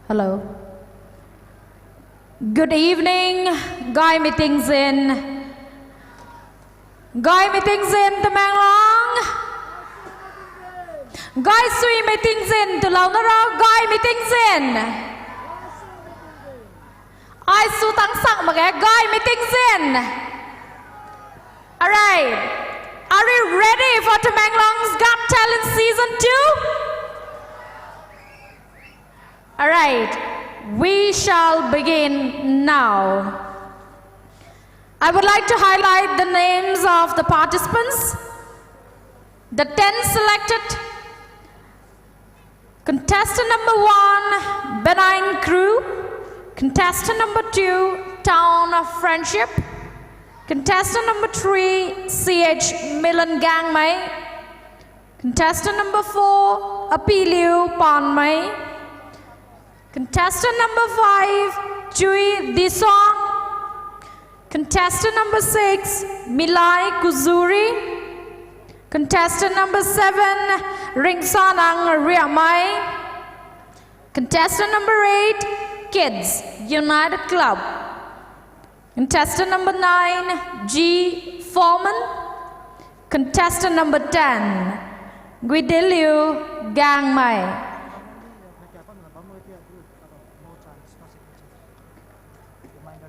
Hello. Good evening, Guy Meetings in. Guy Meetings in Tamang Long. Guy Sui Meetings in to Lao Naro. Guy Meetings in. I Su Tang Sang Maga. Guy Meetings in. Alright. Are you ready for Tamang Long's Got Talent Season 2? Alright, we shall begin now. I would like to highlight the names of the participants. The 10 selected. Contestant number 1, Benign Crew. Contestant number 2, Town of Friendship. Contestant number 3, CH Milan Gang Mai. Contestant number 4, Apiliu Pon Mai. Contestant number 5, Chui Disong. Contestant number 6, Milai Kuzuri. Contestant number 7, Ringsanang Riamai. Contestant number 8, Kids United Club. Contestant number 9, G Foreman. Contestant number 10, Guideliu Gang Mai.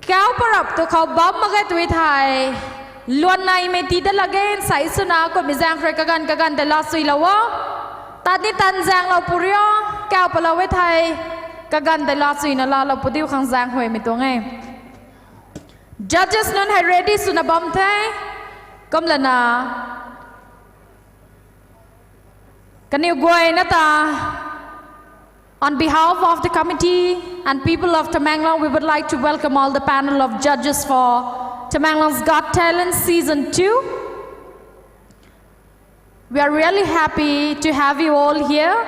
Kéo parap to khâu bấm cái tuổi thai luôn này mấy tí đã là cái sấy xuân áo của mình giang phải kagan để lo suy lâu á ta đi tan giang lâu purio kéo pa lâu với thai kagan để lo suy nó lo purio khang giang huệ mình tuông nghe judges luôn hay ready xuân bấm thế comme là na cái điều quay nó ta. On behalf of the committee and people of Tamang Long, we would like to welcome all the panel of judges for Tamang Long's Got Talent Season 2. We are really happy to have you all here.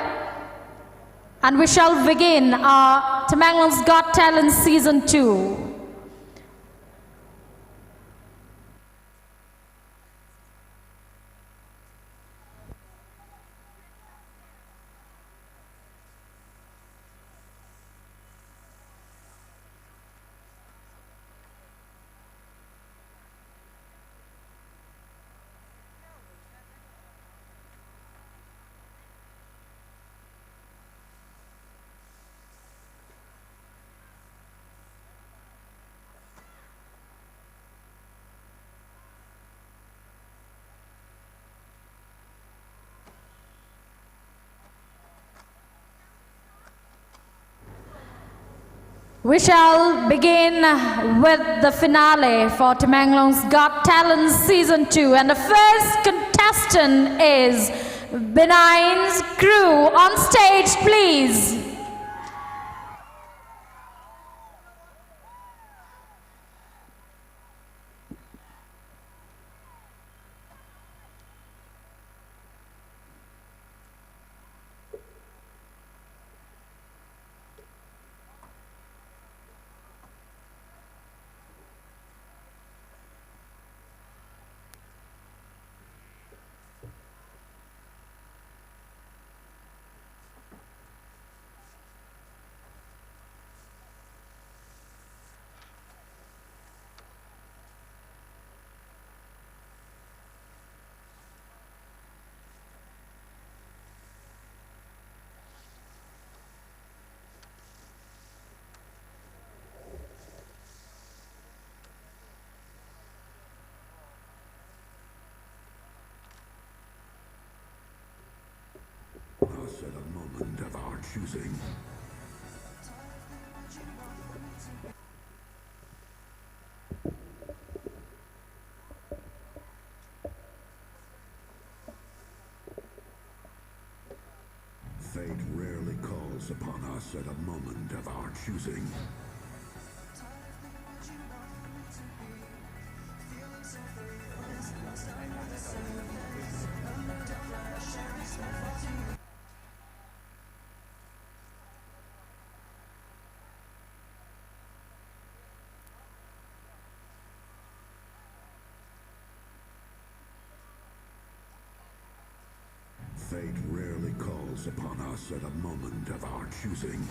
And we shall begin our Tamang Long's Got Talent Season 2. We shall begin with the finale for Tamang Long's Got Talent Season 2. And the first contestant is Benign's Crew. On stage, please. At a moment of our choosing. Fate rarely calls upon us at a moment of our choosing. Fate rarely calls upon us at a moment of our choosing.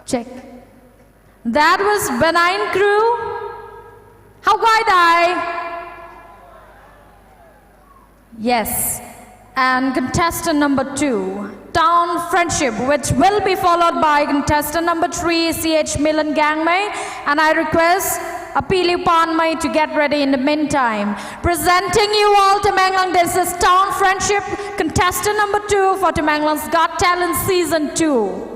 Check. That was Benign Crew. How guide I? Yes. And contestant number 2, Town Friendship, which will be followed by contestant number 3, CH Milan Gangmei. And I request Apili Panmai to get ready in the meantime. Presenting you all Temanglang, this is Town Friendship, contestant number 2 for Temanglang's Got Talent Season 2.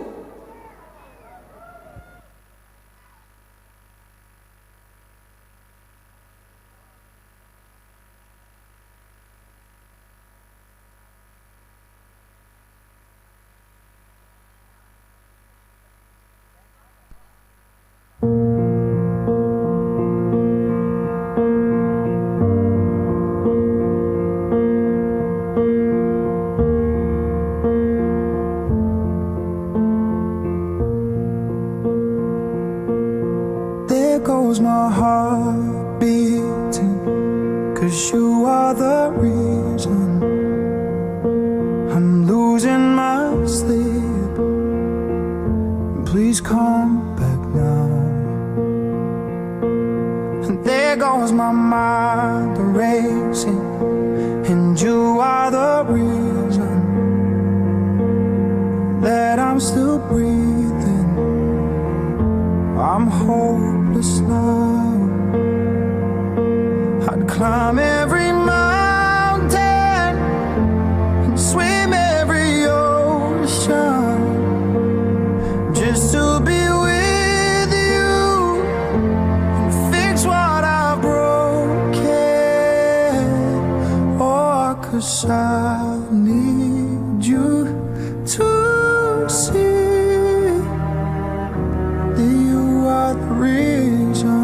Goes my heart beating, 'cause you are the reason I'm losing my sleep. Please come back now. And there goes my mind racing, and you are the reason that I'm still breathing. I'm hopeless now. I'd climb every mountain and swim every ocean just to be with you and fix what I've broken. Oh, 'cause I need you to see the reason.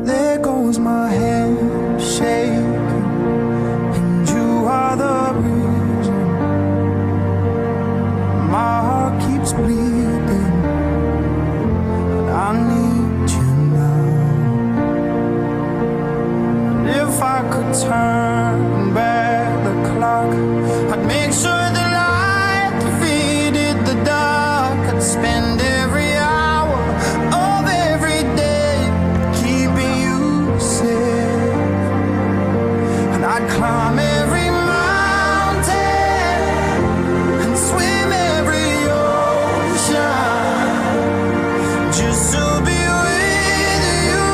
There goes my hand shaking, and you are the reason. My heart keeps bleeding, and I need you now. And if I could turn back the clock, I'd make sure that spend every hour of every day keeping you safe. And I'd climb every mountain and swim every ocean just to be with you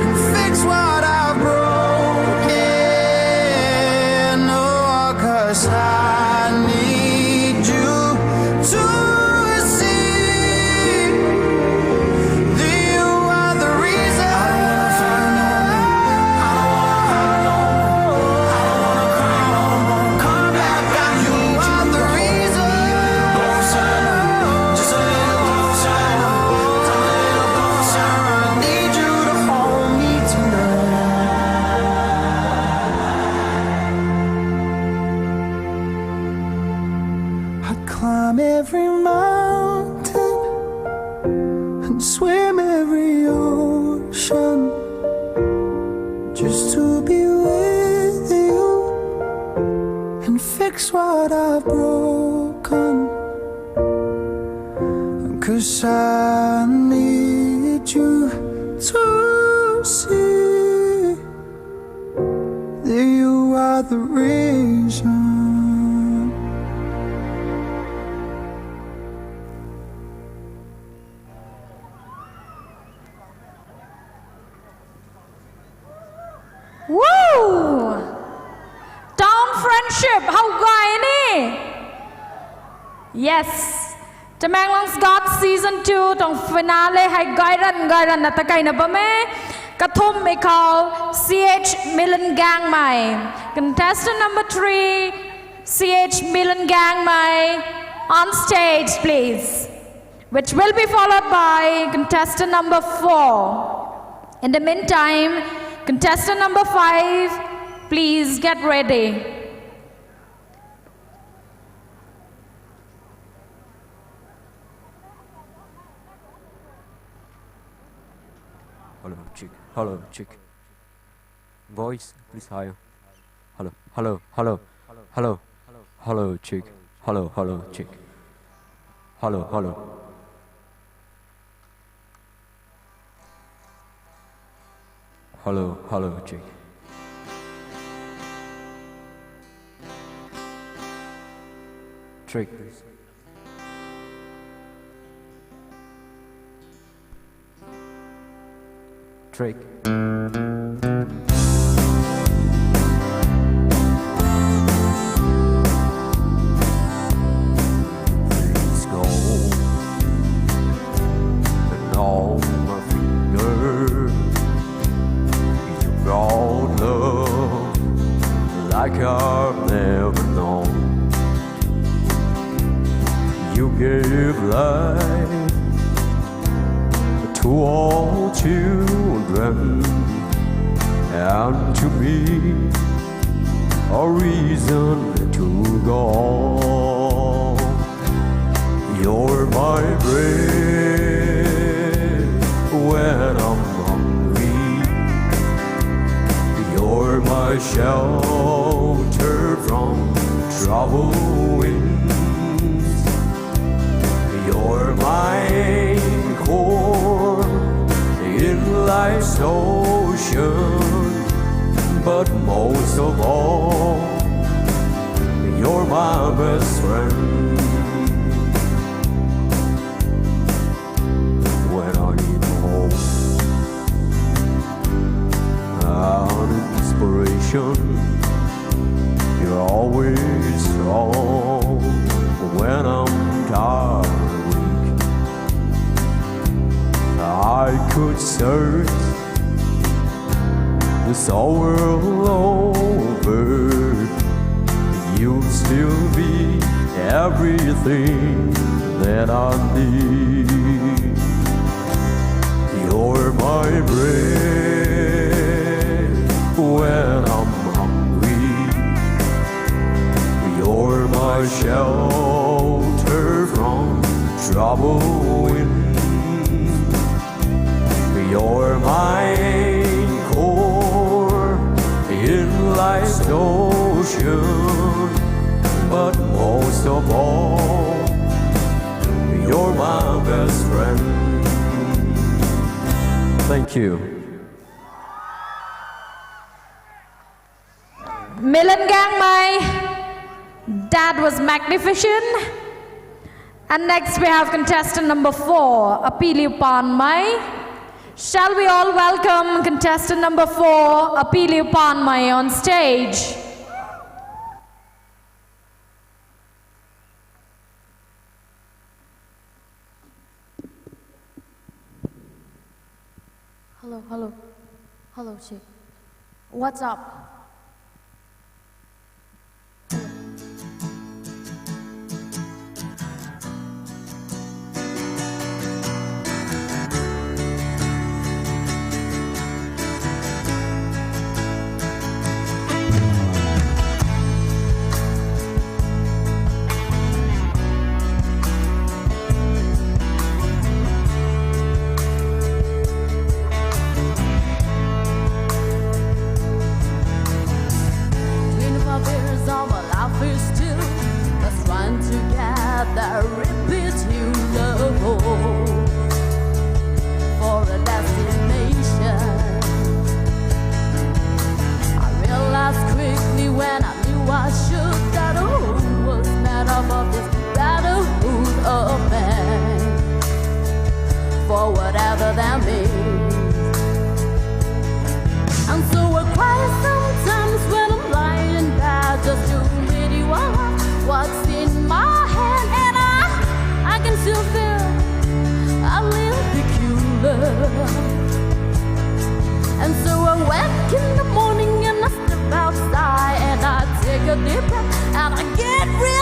and fix what I've broken. Oh, 'cause I need you to climb every mountain and swim every ocean just to be with you and fix what I've broken. 'Cause I need you to see that you are the reason. Woo! Town Friendship, how guy ni? Yes. Temanglang's Got Season 2 tong finale hay gairan na takay na ba me? Kathum me call CH Milan Gangmei. Contestant number 3, CH Milan Gangmei, on stage please. Which will be followed by contestant number 4. In the meantime, contestant number 5, please get ready. Hello, chick. Voice, please higher. Hello. hello, hello, chick, hello, hello, chick, hello, hello. Hello, hello, chick. Trick. Trick. Things go and all my fingers. You brought love like I've never known. You gave life to all children, and to me a reason to go on. You're my bread when I'm hungry. You're my shelter from troubled winds. You're my core in life's ocean, but most of all, you're my best friend. When I need hope and inspiration, you're always strong. When I'm tired, I could search this whole world over. You'll still be everything that I need. You're my bread when I'm hungry. You're my shelter from troubled wind. You're my core in life's ocean, but most of all, you're my best friend. Thank you. Milan Gang Mai, that was magnificent. And next we have contestant number 4, Apili Pan Mai. Shall we all welcome contestant number 4, Apili Pan Mai, on stage? Hello, chick. What's up? Whatever that means. And so I cry sometimes when I'm lying in bed, just to really what's in my head, and I can still feel a little peculiar. And so I wake in the morning and I step outside and I take a deep breath and I get real